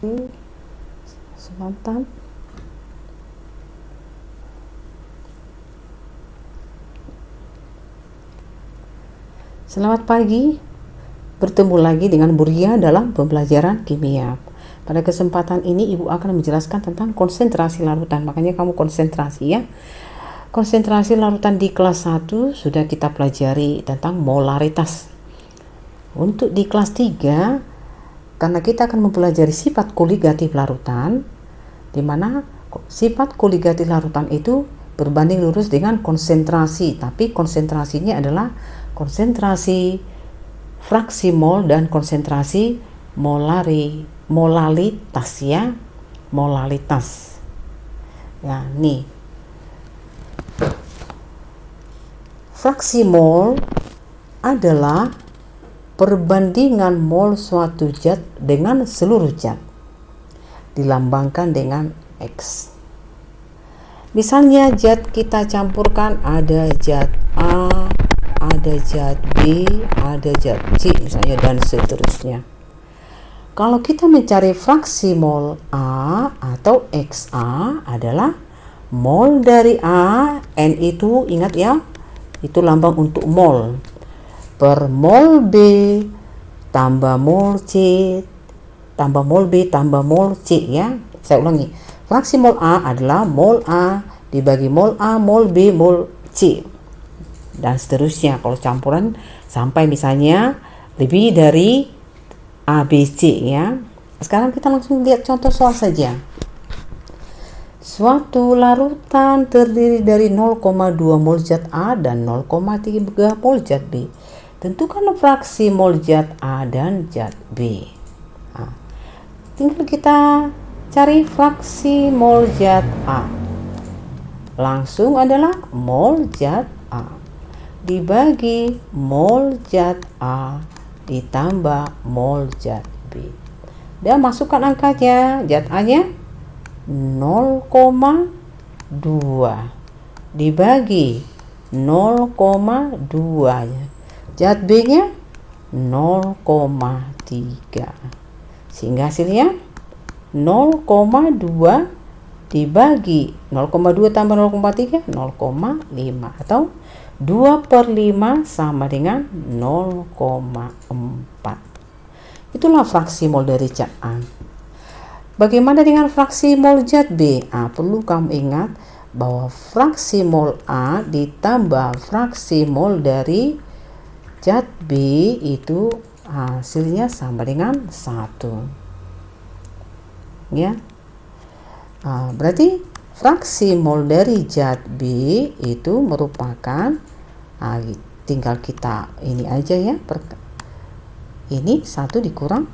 Selatan. Selamat pagi, bertemu lagi dengan Buria dalam pembelajaran kimia. Pada kesempatan ini Ibu akan menjelaskan tentang konsentrasi larutan, makanya kamu konsentrasi ya. Konsentrasi larutan di kelas 1 sudah kita pelajari tentang molaritas. Untuk di kelas 3, karena kita akan mempelajari sifat koligatif larutan, di mana sifat koligatif larutan itu berbanding lurus dengan konsentrasi, tapi konsentrasinya adalah konsentrasi fraksi mol dan konsentrasi molalitas ya, molalitas. Ya, nih. Fraksi mol adalah perbandingan mol suatu zat dengan seluruh zat, dilambangkan dengan X. Misalnya zat kita campurkan, ada zat A, ada zat B, ada zat C misalnya, dan seterusnya. Kalau kita mencari fraksi mol A atau XA adalah mol dari A, N itu ingat ya, itu lambang untuk mol, per mol B tambah mol C tambah mol B tambah mol C ya. Saya ulangi, fraksi mol A adalah mol A dibagi mol A, mol B, mol C, dan seterusnya kalau campuran sampai misalnya lebih dari A, B, C ya. Sekarang kita langsung lihat contoh soal saja. Suatu larutan terdiri dari 0,2 mol zat A dan 0,3 mol zat B. Tentukan fraksi mol zat A dan zat B. Nah, tinggal kita cari fraksi mol zat A. Langsung adalah mol zat A dibagi mol zat A ditambah mol zat B. Dan masukkan angkanya. Zat A-nya 0,2 dibagi 0,2, zat B-nya 0,3, sehingga hasilnya 0,2 dibagi 0,2 tambah 0,3, 0,5, atau 2/5 sama dengan 0,4. Itulah fraksi mol dari zat A. Bagaimana dengan fraksi mol zat B? Perlu kamu ingat bahwa fraksi mol A ditambah fraksi mol dari zat B itu hasilnya sama dengan 1. Ya. Berarti fraksi mol dari zat B itu merupakan tinggal kita ini aja ya. Ini 1 dikurang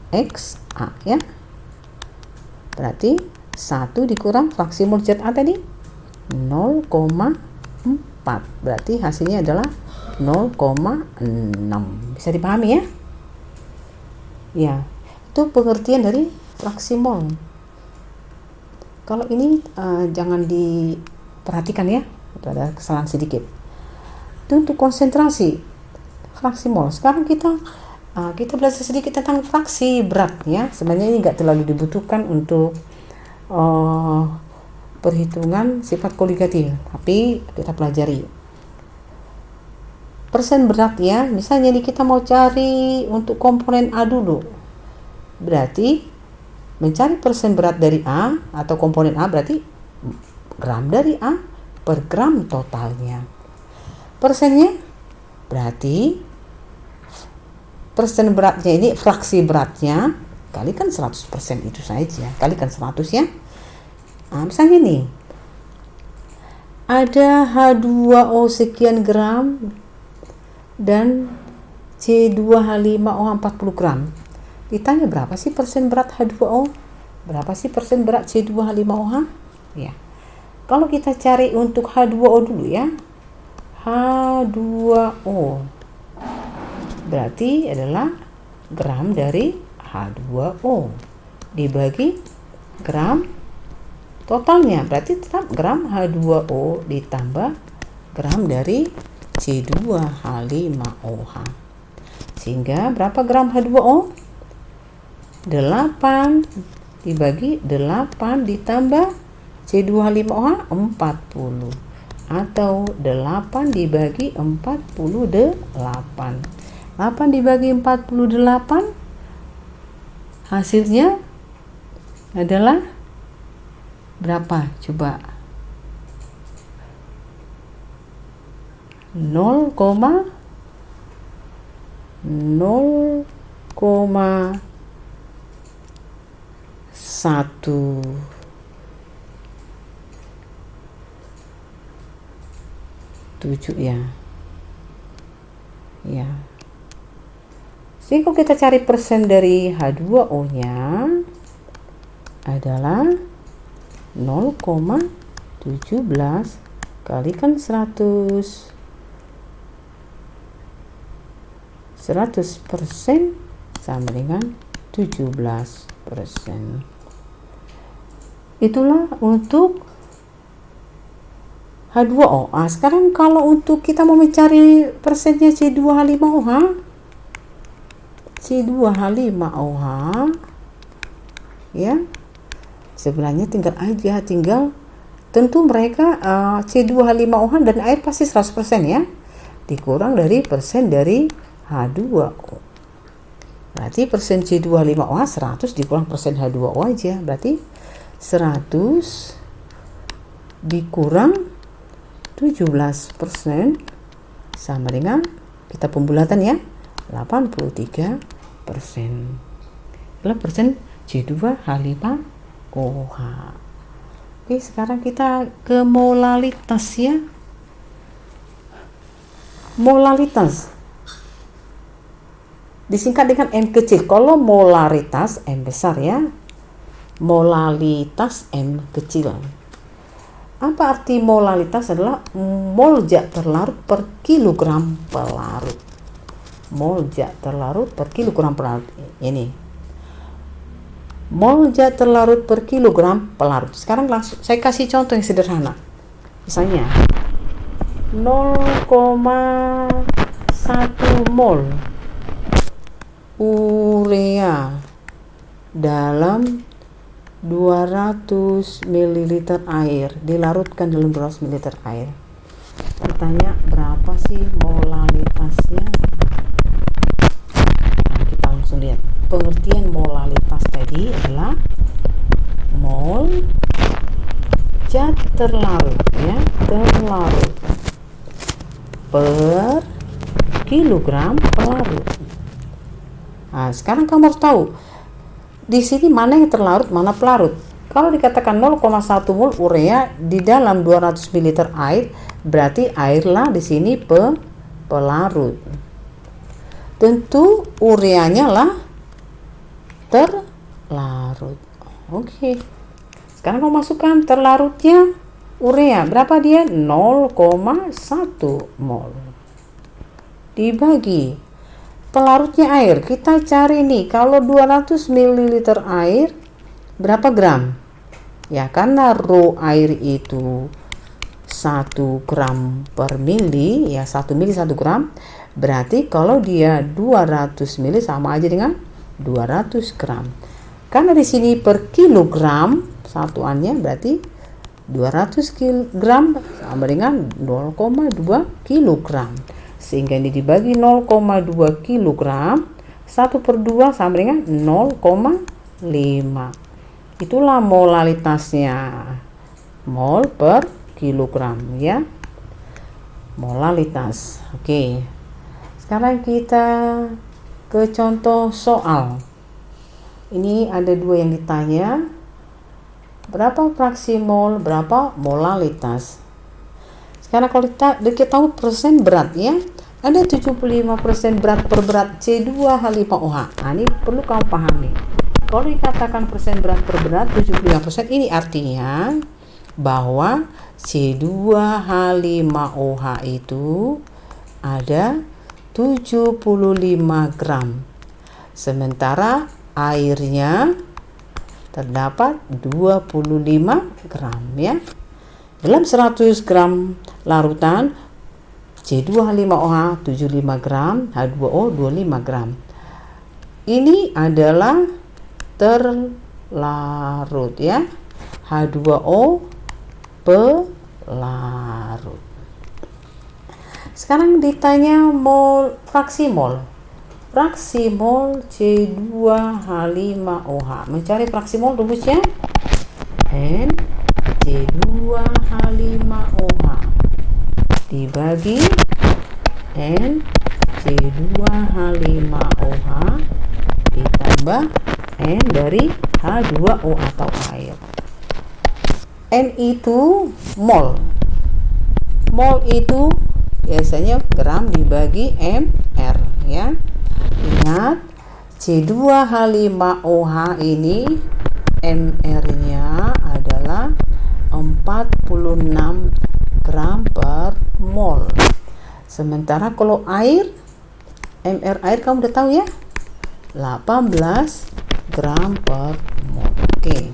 XA ya. Berarti 1 dikurang fraksi mol zat A tadi 0,4. Berarti hasilnya adalah 0,6. Bisa dipahami ya? Ya, itu pengertian dari fraksi mol. Kalau ini jangan diperhatikan ya, ada kesalahan sedikit. Itu untuk konsentrasi fraksi mol. Sekarang kita belajar sedikit tentang fraksi berat ya. Sebenarnya ini nggak terlalu dibutuhkan untuk perhitungan sifat koligatif, tapi kita pelajari persen berat ya. Misalnya kita mau cari untuk komponen A dulu, berarti mencari persen berat dari A atau komponen A berarti gram dari A per gram totalnya. Persennya berarti persen beratnya ini, fraksi beratnya kalikan 100% itu saja, kalikan 100 ya. Misalnya nih, ada H2O sekian gram dan C2H5OH 40 gram. Ditanya berapa sih persen berat H2O, berapa sih persen berat C2H5OH ya. Kalau kita cari untuk H2O dulu ya, H2O berarti adalah gram dari H2O dibagi gram totalnya, berarti tetap gram H2O ditambah gram dari C2H5OH, sehingga berapa gram H2O? 8 dibagi 8 ditambah C2H5OH 40, atau 8 dibagi 48. 8 dibagi 48 hasilnya adalah berapa? Coba. 0,17 ya. Ya. Jadi kalau kita cari persen dari H2O nya adalah 0,17 kalikan 100 sama dengan 17%. Itulah untuk H2O. Sekarang kalau untuk kita mau mencari persennya C2H5OH ya, sebenarnya tinggal tentu mereka C2H5OH dan air pasti 100% ya, dikurang dari persen dari H2O. Berarti persen C2H5OH 100 dikurang persen H2O aja, berarti 100 dikurang 17% sama dengan, kita pembulatan ya, 83%. Adalah persen C2H5OH. Oke, sekarang kita ke molalitas ya. Molalitas disingkat dengan M kecil. Kalau molaritas M besar ya, molalitas M kecil. Apa arti molalitas? Adalah mol zat terlarut per kilogram pelarut. Mol zat terlarut per kilogram pelarut. Ini mol zat terlarut per kilogram pelarut. Sekarang langsung saya kasih contoh yang sederhana. Misalnya 0,1 mol urea dalam 200 ml air, dilarutkan dalam 200 ml air. Ditanya berapa sih molalitasnya? Nah, kita langsung lihat. Pengertian molalitas tadi adalah mol zat terlarut ya, terlarut per kilogram pelarut. Nah, sekarang kamu harus tahu di sini mana yang terlarut, mana pelarut. Kalau dikatakan 0,1 mol urea di dalam 200 ml air, berarti airlah di sini pelarut. Tentu ureanya lah terlarut. Oke. Sekarang kamu masukkan terlarutnya urea. Berapa dia? 0,1 mol. Dibagi pelarutnya air. Kita cari nih, kalau 200 ml air berapa gram? Ya, karena rho air itu 1 gram per mili, ya 1 mili 1 gram. Berarti kalau dia 200 mili sama aja dengan 200 gram. Karena di sini per kilogram satuannya, berarti 200 gram sama dengan 0,2 kilogram. Sehingga ini dibagi 0,2 kilogram, 1/2 sama dengan 0,5. Itulah molalitasnya, mol per kilogram ya, molalitas. Oke, sekarang kita ke contoh soal. Ini ada dua yang ditanya, berapa fraksi mol, berapa molalitas. Sekarang kalau kita tahu persen berat ya, ada 75% berat per berat C2H5OH. Nah, ini perlu kamu pahami. Kalau dikatakan persen berat per berat 75%, ini artinya bahwa C2H5OH itu ada 75 gram. Sementara airnya terdapat 25 gram ya. Dalam 100 gram larutan C2H5OH 75 gram, H2O 25 gram. Ini adalah terlarut ya. H2O pelarut. Sekarang ditanya mol, fraksi mol. Fraksi mol C2H5OH. Mencari fraksi mol rumusnya N C2H5OH dibagi N C2H5OH ditambah N dari H2O atau air. N itu mol. Mol itu biasanya gram dibagi mR ya. Ingat C2H5OH ini mR-nya adalah 46 gram per mol. Sementara kalau air, mR air kamu udah tahu ya, 18 gram per mol. Oke.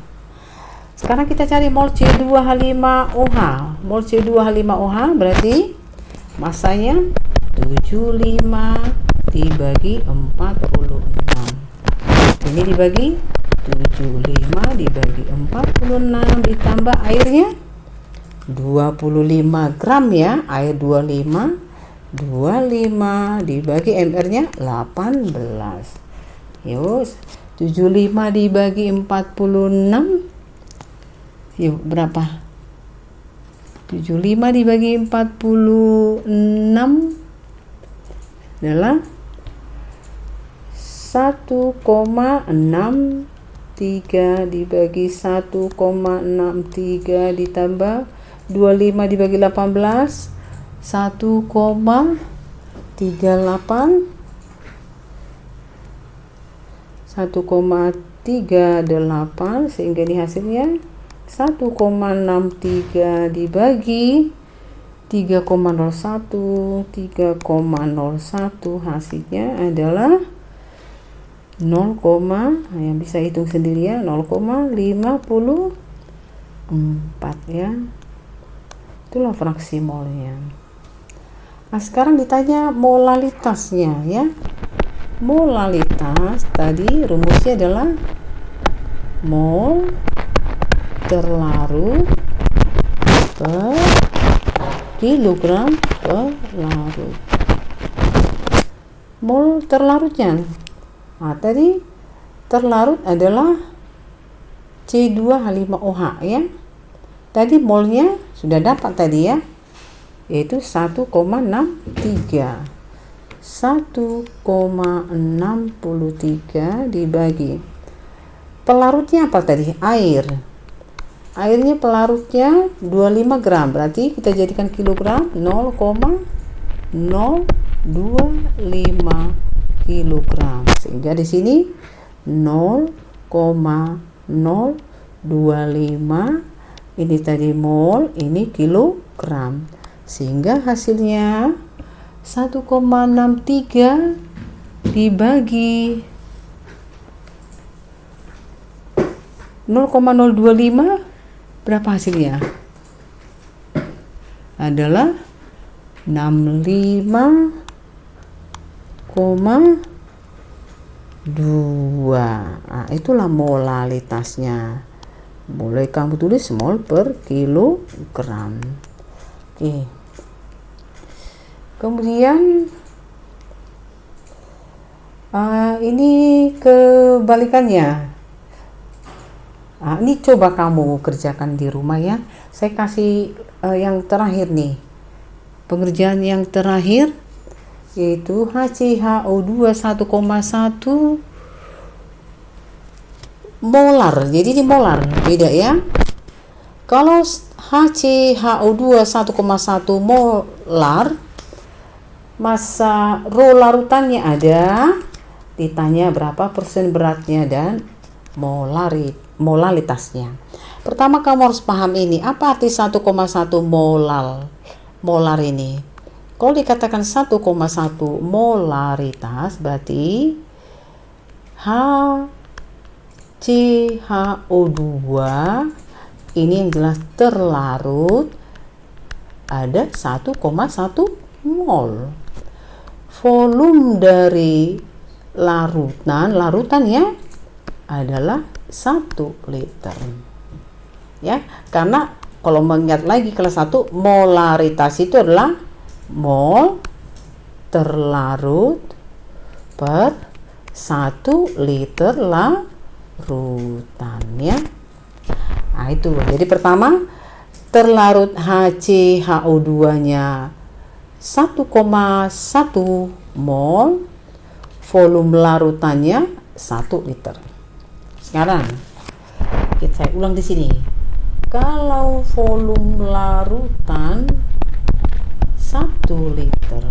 Sekarang kita cari mol C2H5OH. Mol C2H5OH berarti masanya 75 dibagi 46. Ini dibagi 75 dibagi 46 ditambah airnya 25 gram ya. Air 25 dibagi mR-nya 18. Yuk, 75 dibagi 46. Yuk, berapa? 75 dibagi 46 adalah 1,63 dibagi 1,63 ditambah 25 dibagi 18 1,38 sehingga ini hasilnya 1,63 dibagi 3,01 hasilnya adalah 0, yang bisa hitung sendiri ya, 0,54 ya. Itulah fraksi molnya. Nah, sekarang ditanya molalitasnya ya. Molalitas tadi rumusnya adalah mol terlarut per kilogram terlarut. Mol terlarutnya, nah tadi terlarut adalah C2H5OH ya. Tadi molnya sudah dapat tadi ya, yaitu 1,63 dibagi pelarutnya apa tadi? Airnya pelarutnya 25 gram, berarti kita jadikan kilogram 0,025 kilogram, sehingga di sini 0,025 ini tadi mol, ini kilogram, sehingga hasilnya 1,63 dibagi 0,025 berapa hasilnya? Adalah 65,2. Nah, itulah molalitasnya. Boleh kamu tulis mol per kilogram. Oke. Kemudian ini kebalikannya. Nah, ini coba kamu kerjakan di rumah ya. Saya kasih yang terakhir nih. Pengerjaan yang terakhir yaitu HCHO2 1,1 molar. Jadi ini molar, beda ya. Kalau HCHO2 1,1 molar, massa rho larutannya ada, ditanya berapa persen beratnya dan molalitasnya. Pertama kamu harus paham ini, apa arti 1,1 molar ini? Kalau dikatakan 1,1 molaritas berarti HCHO2 ini yang jelas terlarut ada 1,1 mol. Volume dari larutan ya adalah 1 liter. Ya, karena kalau mengingat lagi kelas 1, molaritas itu adalah mol terlarut per 1 liter larutan, ya. Nah, itu. Jadi pertama, terlarut HCHO2-nya 1,1 mol, volume larutannya 1 liter. Sekarang saya ulang di sini. Kalau volume larutan 1 liter,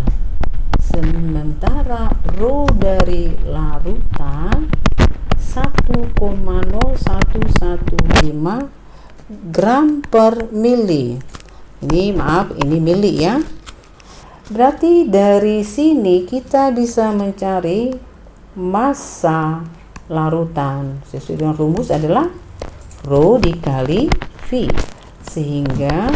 sementara rho dari larutan 1,0115 gram per mili. Ini maaf, ini mili ya. Berarti dari sini kita bisa mencari massa larutan. Sesuai dengan rumus adalah rho dikali V, sehingga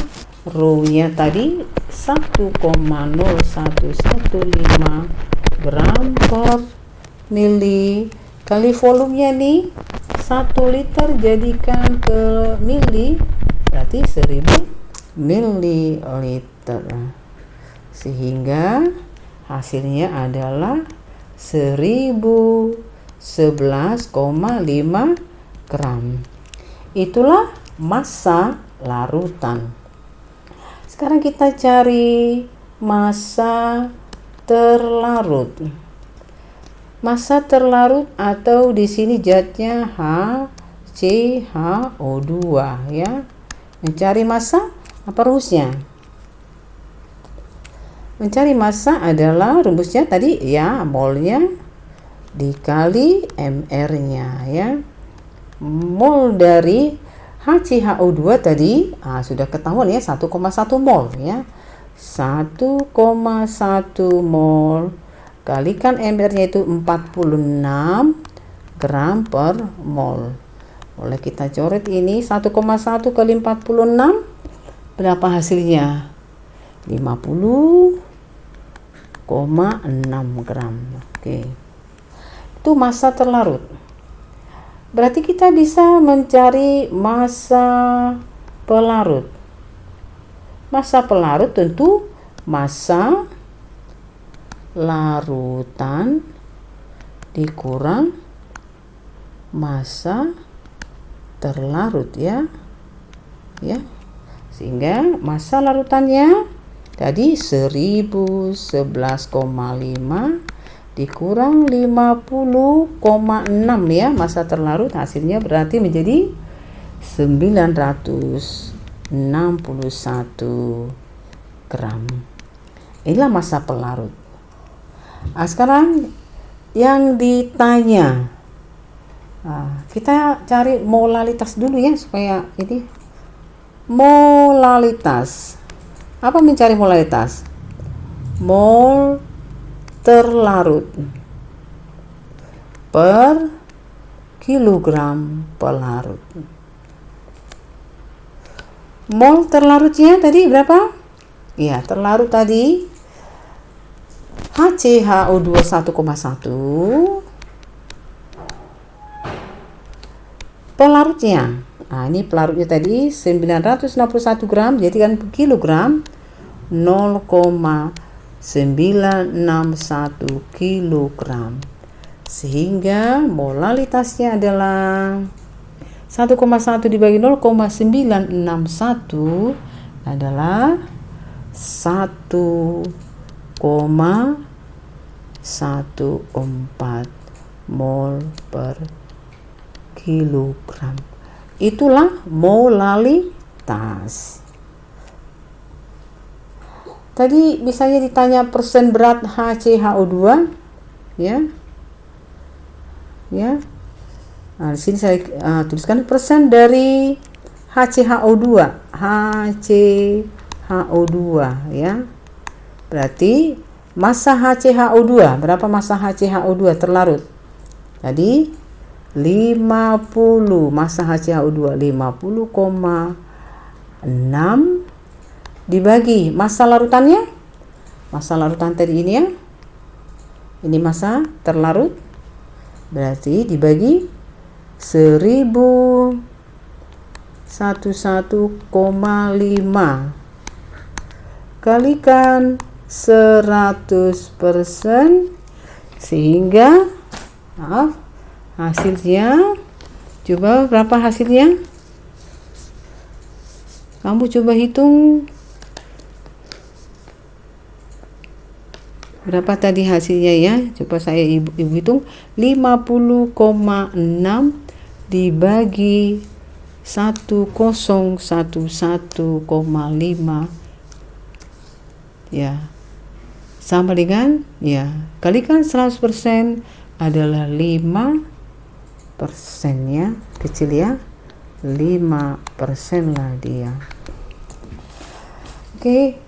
rho-nya tadi 1,0115 gram per mili kali volumenya nih 1 liter, jadikan ke mili, berarti 1000 mililiter, sehingga hasilnya adalah 1011,5 gram. Itulah massa larutan. Sekarang kita cari massa terlarut. Massa terlarut atau di sini zatnya HCHO2 ya. Mencari massa apa rumusnya? Mencari massa adalah rumusnya tadi ya, molnya dikali mR-nya ya. Mol dari HCHO2 tadi sudah ketahuan ya, 1,1 mol ya. 1,1 mol kalikan mR-nya itu 46 gram per mol. Boleh kita coret ini 1,1 kali 46, berapa hasilnya? 50,6 gram. Oke. Itu massa terlarut. Berarti kita bisa mencari massa pelarut. Massa pelarut tentu massa larutan dikurang massa terlarut ya. Ya. Sehingga massa larutannya tadi 1011,5 dikurang 50,6 ya, massa terlarut, hasilnya berarti menjadi 961 gram. Inilah massa pelarut. Sekarang yang ditanya, kita cari molalitas dulu ya, supaya ini molalitas. Apa mencari molalitas? Mol terlarut per kilogram pelarut. Mol terlarutnya tadi berapa? Ya, terlarut tadi HCHO2 1,1, pelarutnya. Ini pelarutnya tadi 961 gram, jadikan per kilogram 0,961 kilogram, sehingga molalitasnya adalah 1,1 dibagi 0,961 adalah 1,14 mol per kilogram. Itulah molalitas. Tadi misalnya ditanya persen berat HCHO2 ya. Ya. Di sini saya tuliskan persen dari HCHO2. HCHO2 ya. Berarti massa HCHO2, berapa massa HCHO2 terlarut? Tadi 50, massa HCHO2 50,6 dibagi massa larutannya. Massa larutan tadi ini ya. Ini massa terlarut. Berarti dibagi 1101,5 kalikan 100%, sehingga hasilnya, coba berapa hasilnya? Kamu coba hitung berapa tadi hasilnya ya. Coba saya ibu hitung. 50,6 dibagi 1011,5 ya, sama dengan ya, kalikan 100% adalah 5% ya, kecil ya, 5% lah dia. Oke.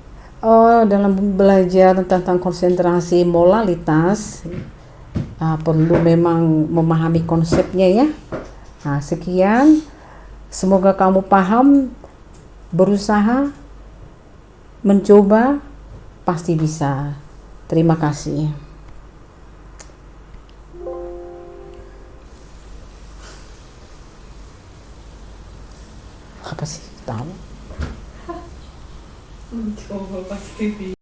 Dalam belajar tentang konsentrasi molalitas perlu memang memahami konsepnya ya. Sekian, semoga kamu paham, berusaha, mencoba, pasti bisa. Terima kasih. Apa sih? Tahu? Mencoba pasti bisa.